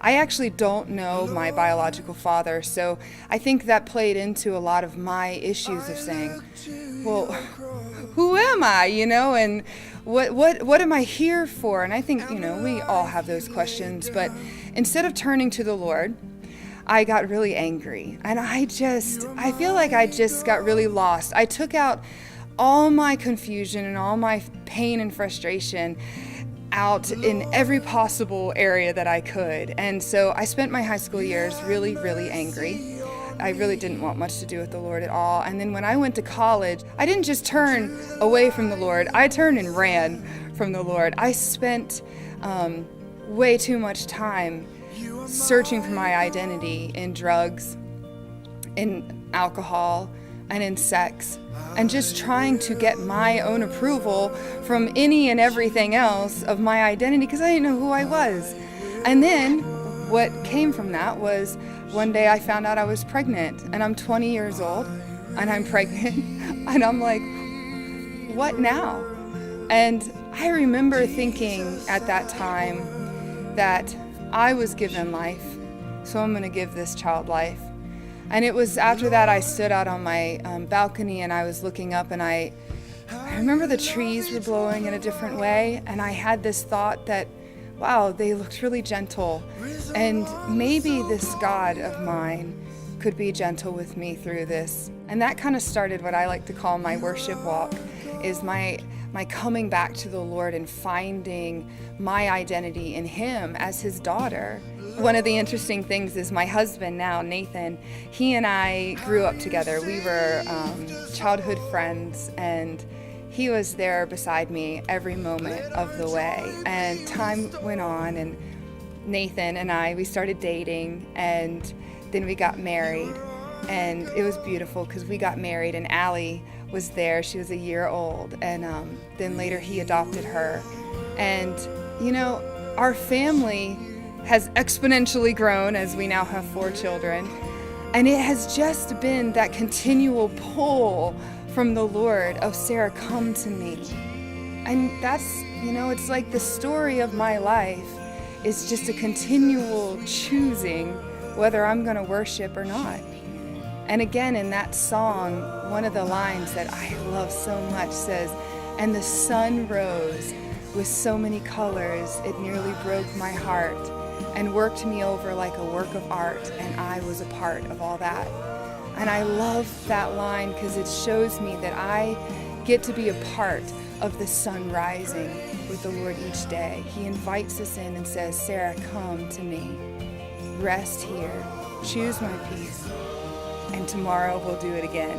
I actually don't know my biological father, so I think that played into a lot of my issues of saying, well, who am I, and what am I here for? And I think, we all have those questions, but instead of turning to the Lord, I got really angry, and I feel like I just got really lost. I took out all my confusion and all my pain and frustration out in every possible area that I could. And so I spent my high school years really, really angry. I really didn't want much to do with the Lord at all. And then when I went to college, I didn't just turn away from the Lord, I turned and ran from the Lord. I spent way too much time searching for my identity in drugs, in alcohol, and in sex, and just trying to get my own approval from any and everything else of my identity, because I didn't know who I was. And then what came from that was one day I found out I was pregnant, and I'm 20 years old and I'm pregnant and I'm like, what now? And I remember thinking at that time that I was given life, so I'm going to give this child life. And it was after that I stood out on my balcony and I was looking up, and I remember the trees were blowing in a different way, and I had this thought that, wow, they looked really gentle, and maybe this God of mine could be gentle with me through this. And that kind of started what I like to call my worship walk, is my coming back to the Lord and finding my identity in Him as His daughter. One of the interesting things is my husband now, Nathan, he and I grew up together. We were childhood friends, and he was there beside me every moment of the way. And time went on, and Nathan and I, we started dating, and then we got married. And it was beautiful because we got married, and Allie was there. She was a year old, and then later he adopted her. And, our family has exponentially grown as we now have 4 children. And it has just been that continual pull from the Lord of, Sarah, come to me. And that's, it's like the story of my life is just a continual choosing whether I'm going to worship or not. And again, in that song, one of the lines that I love so much says, "And the sun rose with so many colors, it nearly broke my heart, and worked me over like a work of art, and I was a part of all that." And I love that line because it shows me that I get to be a part of the sun rising with the Lord each day. He invites us in and says, "Sarah, come to me. Rest here. Choose my peace. And tomorrow we'll do it again."